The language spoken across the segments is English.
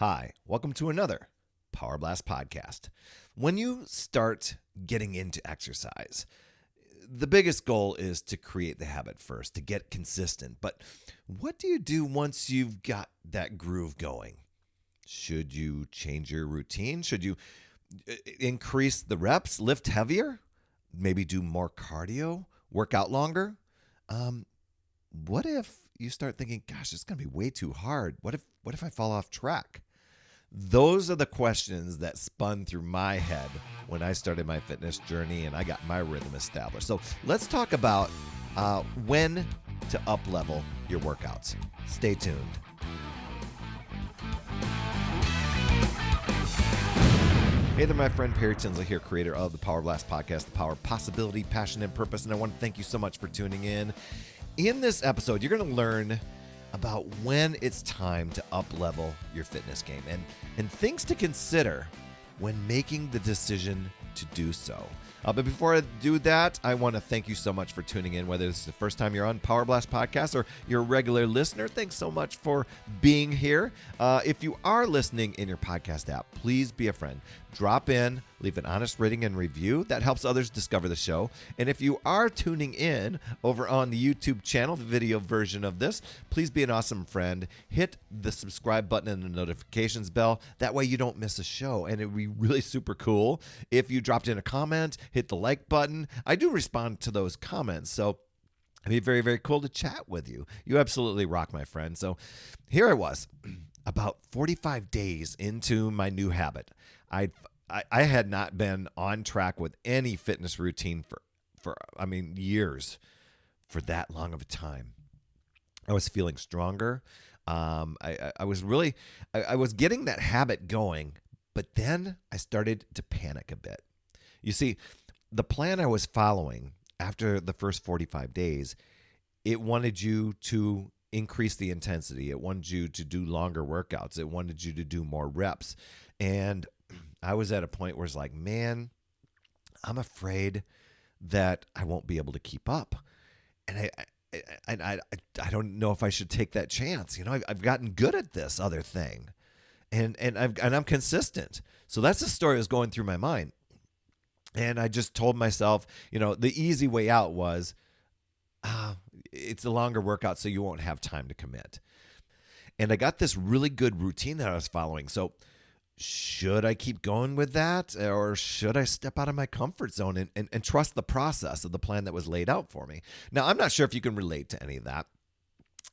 Hi, welcome to another Power Blast podcast. When you start getting into exercise, the biggest goal is to create the habit first, to get consistent. But what do you do once you've got that groove going? Should you change your routine? Should you increase the reps, lift heavier, maybe do more cardio, work out longer? What if you start thinking, gosh, it's going to be way too hard? What if I fall off track? Those are the questions that spun through my head when I started my fitness journey and I got my rhythm established. So let's talk about when to up-level your workouts. Stay tuned. Hey there, my friend Perry Tinsley here, creator of the Power Blast podcast, The Power of Possibility, Passion, and Purpose. And I want to thank you so much for tuning in. In this episode, you're going to learn about when it's time to up-level your fitness game and things to consider when making the decision to do so. But before I do that, I want to thank you so much for tuning in, whether this is the first time you're on Power Blast Podcast or you're a regular listener. Thanks so much for being here. If you are listening in your podcast app, please be a friend. Drop in, leave an honest rating and review. That helps others discover the show. And if you are tuning in over on the YouTube channel, the video version of this, please be an awesome friend. Hit the subscribe button and the notifications bell. That way you don't miss a show. And it would be really super cool if you dropped in a comment, hit the like button. I do respond to those comments, so it'd be very, very cool to chat with you. You absolutely rock, my friend. So here I was, about 45 days into my new habit. I had not been on track with any fitness routine for years, for that long of a time. I was feeling stronger. I was getting that habit going, but then I started to panic a bit. You see, the plan I was following after the first 45 days, it wanted you to increase the intensity. It wanted you to do longer workouts. It wanted you to do more reps. And I was at a point where it's like, man, I'm afraid that I won't be able to keep up. And I don't know if I should take that chance. You know, I've gotten good at this other thing. And I'm consistent. So that's the story that was going through my mind. And I just told myself, you know, the easy way out was, it's a longer workout, so you won't have time to commit. And I got this really good routine that I was following. So should I keep going with that, or should I step out of my comfort zone and trust the process of the plan that was laid out for me? Now, I'm not sure if you can relate to any of that,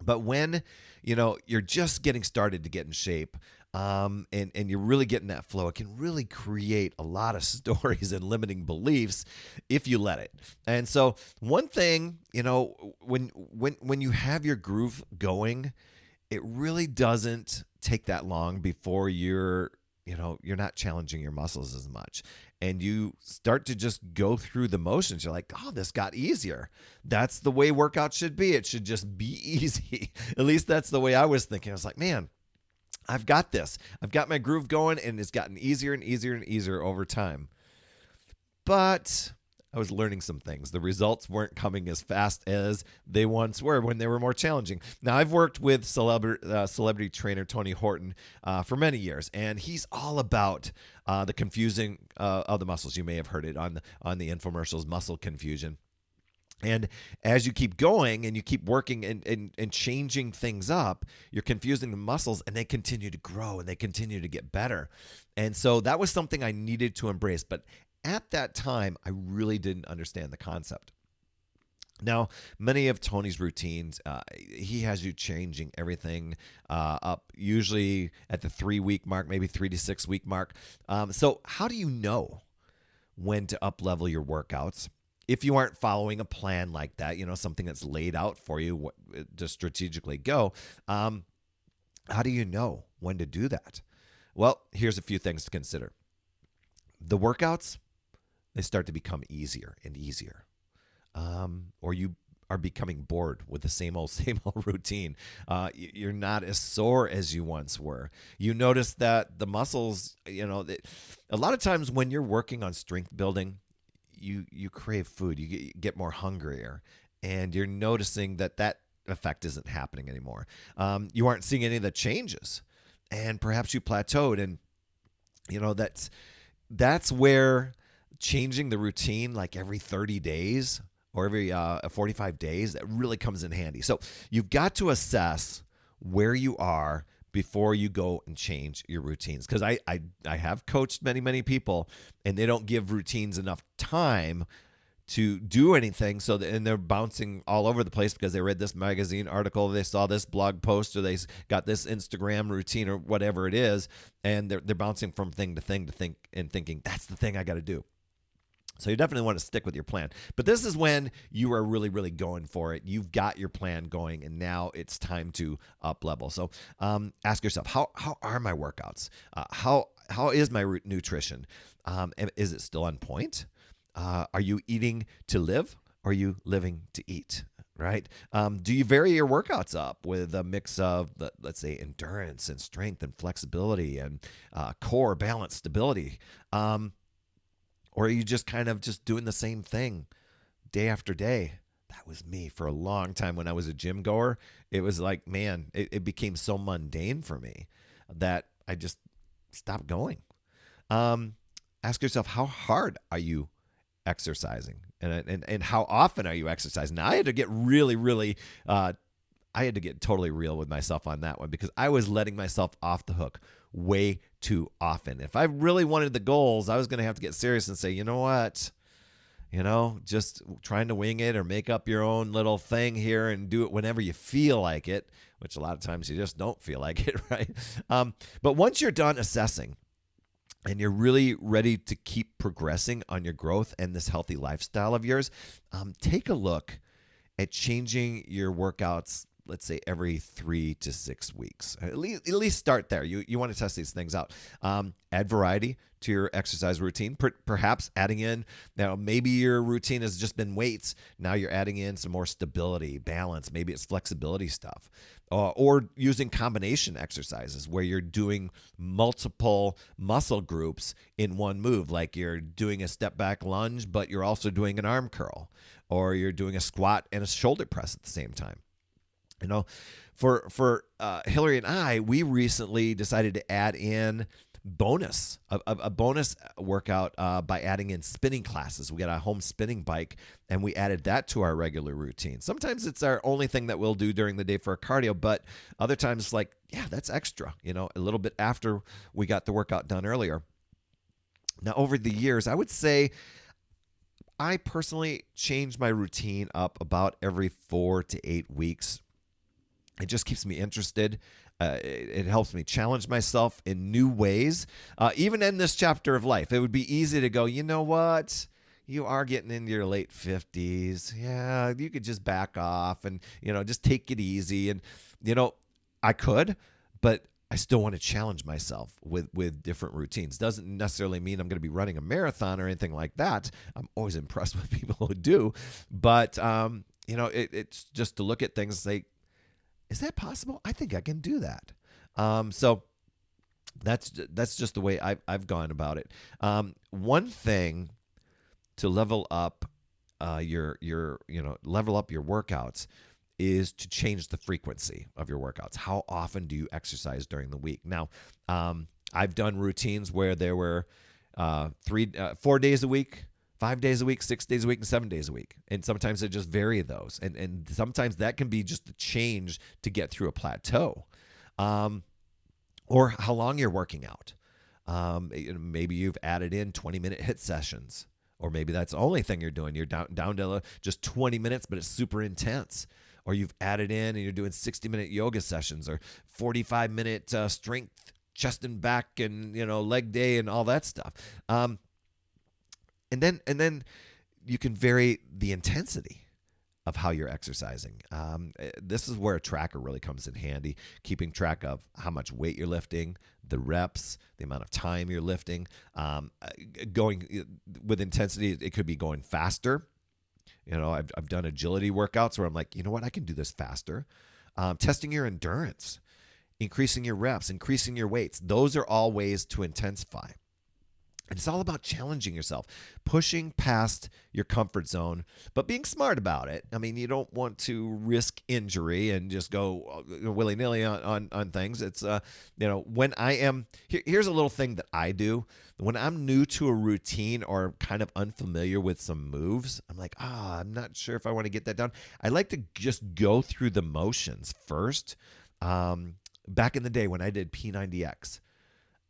but when, you know, you're just getting started to get in shape, and you're really getting that flow, it can really create a lot of stories and limiting beliefs if you let it. And so one thing, you know, when you have your groove going, it really doesn't take that long before you're not challenging your muscles as much. And you start to just go through the motions. You're like, oh, this got easier. That's the way workout should be. It should just be easy. At least that's the way I was thinking. I was like, man, I've got this. I've got my groove going, and it's gotten easier and easier and easier over time. But I was learning some things. The results weren't coming as fast as they once were when they were more challenging. Now, I've worked with celebrity trainer Tony Horton for many years, and he's all about the confusing of the muscles. You may have heard it on the infomercials, muscle confusion. And as you keep going and you keep working and changing things up, you're confusing the muscles, and they continue to grow and they continue to get better. And so that was something I needed to embrace. But at that time, I really didn't understand the concept. Now, many of Tony's routines, he has you changing everything up, usually at the 3-week mark, maybe 3 to 6 week mark. So how do you know when to up-level your workouts? If you aren't following a plan like that, you know, something that's laid out for you to strategically go, how do you know when to do that? Well, here's a few things to consider. The workouts, they start to become easier and easier. Or you are becoming bored with the same old routine. You're not as sore as you once were. You notice that the muscles, you know, a lot of times when you're working on strength building, you crave food, you get more hungrier, and you're noticing that effect isn't happening anymore. You aren't seeing any of the changes and perhaps you plateaued. And that's where changing the routine like every 30 days or every 45 days, that really comes in handy. So you've got to assess where you are before you go and change your routines. Because I have coached many people, and they don't give routines enough time to do anything. And they're bouncing all over the place because they read this magazine article, they saw this blog post, or they got this Instagram routine or whatever it is, and they're bouncing from thing to thing and thinking that's the thing I got to do. So you definitely want to stick with your plan. But this is when you are really, really going for it. You've got your plan going, and now it's time to up level. So ask yourself, how are my workouts? How is my nutrition? Is it still on point? Are you eating to live? Or are you living to eat? Right? Do you vary your workouts up with a mix of, let's say, endurance and strength and flexibility and core balance, stability? Or are you just kind of just doing the same thing day after day? That was me for a long time when I was a gym goer. It was like, man, it became so mundane for me that I just stopped going. Ask yourself, how hard are you exercising? And how often are you exercising? Now, I had to get really, I had to get totally real with myself on that one, because I was letting myself off the hook way too often. If I really wanted the goals, I was going to have to get serious and say, you know what? Just trying to wing it or make up your own little thing here and do it whenever you feel like it, which a lot of times you just don't feel like it, right? But once you're done assessing and you're really ready to keep progressing on your growth and this healthy lifestyle of yours, take a look at changing your workouts, let's say every 3 to 6 weeks. At least start there. You want to test these things out. Add variety to your exercise routine. Perhaps adding in, now maybe your routine has just been weights. Now you're adding in some more stability, balance. Maybe it's flexibility stuff. Or using combination exercises where you're doing multiple muscle groups in one move, like you're doing a step back lunge, but you're also doing an arm curl, or you're doing a squat and a shoulder press at the same time. For Hillary and I, we recently decided to add in a bonus workout by adding in spinning classes. We got a home spinning bike, and we added that to our regular routine. Sometimes it's our only thing that we'll do during the day for our cardio, but other times it's like, yeah, that's extra, a little bit after we got the workout done earlier. Now, over the years, I would say I personally change my routine up about every 4 to 8 weeks. It just keeps me interested. It helps me challenge myself in new ways. Even in this chapter of life, it would be easy to go, you know what? You are getting into your late 50s. Yeah, you could just back off and, just take it easy. And, I could, but I still want to challenge myself with different routines. Doesn't necessarily mean I'm going to be running a marathon or anything like that. I'm always impressed with people who do. But, it's just to look at things and say, is that possible? I think I can do that. So that's just the way I've gone about it. One thing to level up level up your workouts is to change the frequency of your workouts. How often do you exercise during the week? Now, I've done routines where there were 4 days a week, 5 days a week, 6 days a week, and 7 days a week. And sometimes I just vary those. And sometimes that can be just a change to get through a plateau. Or how long you're working out. Maybe you've added in 20-minute HIIT sessions. Or maybe that's the only thing you're doing. You're down to just 20 minutes, but it's super intense. Or you've added in and you're doing 60-minute yoga sessions or 45-minute strength, chest and back, and leg day and all that stuff. And then you can vary the intensity of how you're exercising. This is where a tracker really comes in handy, keeping track of how much weight you're lifting, the reps, the amount of time you're lifting. Going with intensity, it could be going faster. I've done agility workouts where I'm like, you know what, I can do this faster. Testing your endurance, increasing your reps, increasing your weights. Those are all ways to intensify. And it's all about challenging yourself, pushing past your comfort zone, but being smart about it. I mean, you don't want to risk injury and just go willy nilly on things. It's, when I am, here's a little thing that I do. When I'm new to a routine or kind of unfamiliar with some moves, I'm like, I'm not sure if I want to get that down. I like to just go through the motions first. Back in the day when I did P90X,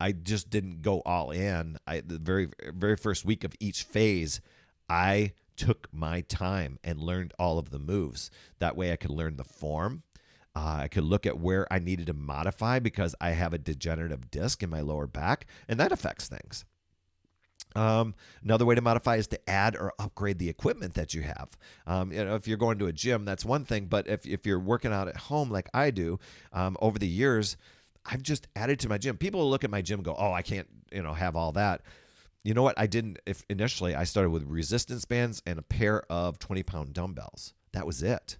I just didn't go all in. The very very first week of each phase, I took my time and learned all of the moves. That way I could learn the form. I could look at where I needed to modify because I have a degenerative disc in my lower back, and that affects things. Another way to modify is to add or upgrade the equipment that you have. If you're going to a gym, that's one thing. But if you're working out at home like I do, over the years, I've just added to my gym. People will look at my gym and go, I can't, have all that. You know what? I didn't. If initially I started with resistance bands and a pair of 20-pound dumbbells. That was it.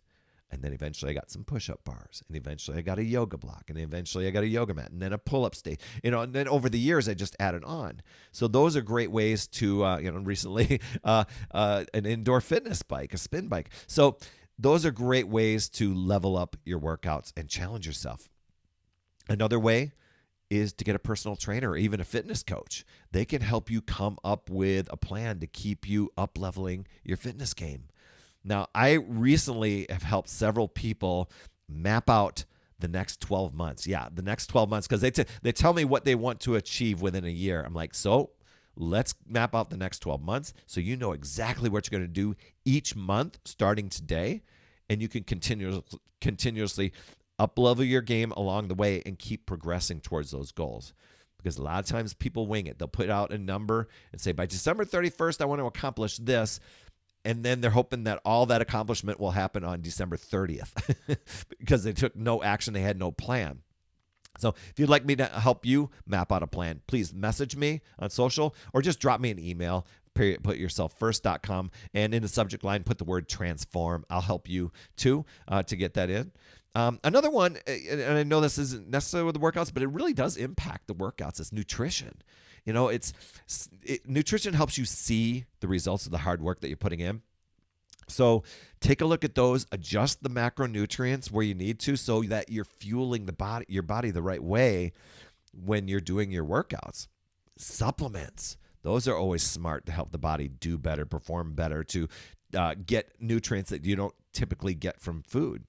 And then eventually I got some push-up bars, and eventually I got a yoga block, and eventually I got a yoga mat, and then a pull-up stage. And then over the years I just added on. So those are great ways to, recently an indoor fitness bike, a spin bike. So those are great ways to level up your workouts and challenge yourself. Another way is to get a personal trainer or even a fitness coach. They can help you come up with a plan to keep you up-leveling your fitness game. Now, I recently have helped several people map out the next 12 months. Yeah, the next 12 months, because they tell me what they want to achieve within a year. I'm like, so let's map out the next 12 months so you know exactly what you're going to do each month starting today, and you can continuously up-level your game along the way and keep progressing towards those goals. Because a lot of times people wing it. They'll put out a number and say, by December 31st, I want to accomplish this. And then they're hoping that all that accomplishment will happen on December 30th because they took no action. They had no plan. So if you'd like me to help you map out a plan, please message me on social or just drop me an email, putyourselffirst.com, and in the subject line, put the word transform. I'll help you too to get that in. Another one, and I know this isn't necessarily with the workouts, but it really does impact the workouts, is nutrition. Nutrition helps you see the results of the hard work that you're putting in. So take a look at those, adjust the macronutrients where you need to so that you're fueling your body the right way when you're doing your workouts. Supplements, those are always smart to help the body do better, perform better, to get nutrients that you don't typically get from food.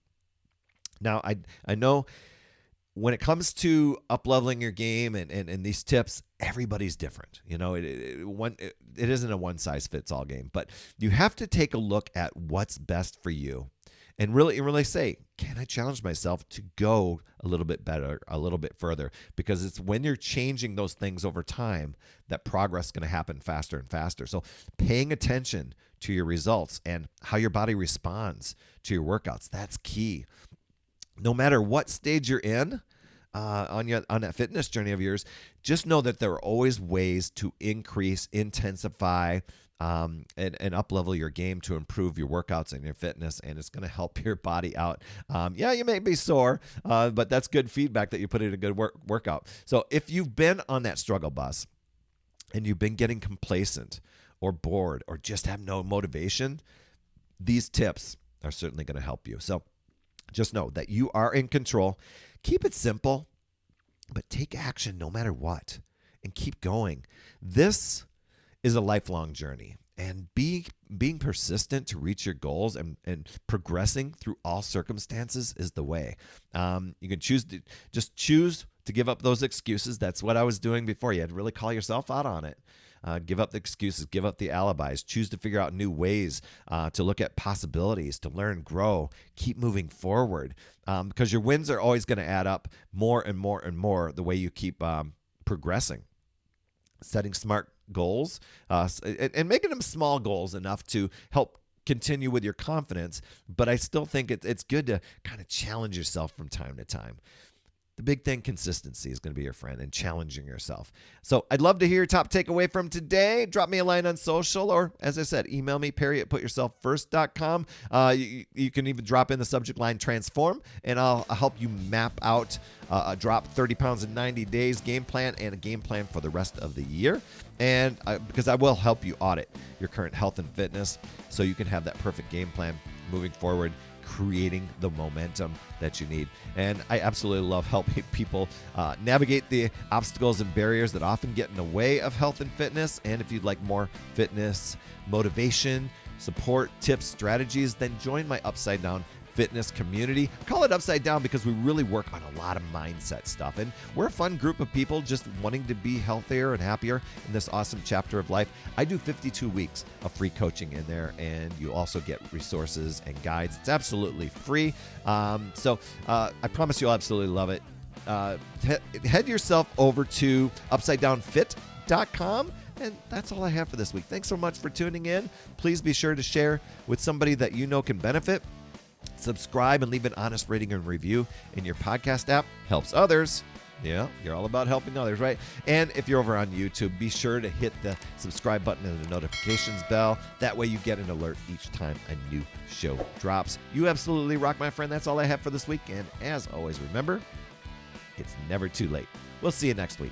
Now, I know when it comes to up-leveling your game and these tips, everybody's different. It isn't a one-size-fits-all game, but you have to take a look at what's best for you and really say, can I challenge myself to go a little bit better, a little bit further? Because it's when you're changing those things over time that progress is going to happen faster and faster. So paying attention to your results and how your body responds to your workouts, that's key. No matter what stage you're in on that fitness journey of yours, just know that there are always ways to increase, intensify, and up-level your game to improve your workouts and your fitness, and it's going to help your body out. You may be sore, but that's good feedback that you put in a good workout. So if you've been on that struggle bus and you've been getting complacent or bored or just have no motivation, these tips are certainly going to help you. So just know that you are in control. Keep it simple, but take action no matter what and keep going. This is a lifelong journey, and being persistent to reach your goals and progressing through all circumstances is the way. You can choose to give up those excuses. That's what I was doing before. You had to really call yourself out on it. Give up the excuses, give up the alibis, choose to figure out new ways to look at possibilities, to learn, grow, keep moving forward, because your wins are always going to add up more and more and more the way you keep progressing. Setting smart goals and making them small goals enough to help continue with your confidence, but I still think it's good to kind of challenge yourself from time to time. The big thing, consistency, is going to be your friend, and challenging yourself. So I'd love to hear your top takeaway from today. Drop me a line on social, or as I said, email me, perry@putyourselffirst.com. You can even drop in the subject line transform, and I'll help you map out a drop 30 pounds in 90 days game plan and a game plan for the rest of the year. And because I will help you audit your current health and fitness so you can have that perfect game plan moving forward, creating the momentum that you need. And I absolutely love helping people navigate the obstacles and barriers that often get in the way of health and fitness. And if you'd like more fitness motivation, support, tips, strategies, then join my Upside Down Fitness community. I call it Upside Down because we really work on a lot of mindset stuff, and we're a fun group of people just wanting to be healthier and happier in this awesome chapter of life. I do 52 weeks of free coaching in there, and you also get resources and guides. It's absolutely free, so I promise you'll absolutely love it. Head yourself over to upsidedownfit.com. And that's all I have for this week. Thanks so much for tuning in. Please be sure to share with somebody that you know can benefit. Subscribe and leave an honest rating and review in your podcast app. Helps others. Yeah, you're all about helping others, right? And if you're over on YouTube, be sure to hit the subscribe button and the notifications bell. That way you get an alert each time a new show drops. You absolutely rock, my friend. That's all I have for this week. And as always, remember, it's never too late. We'll see you next week.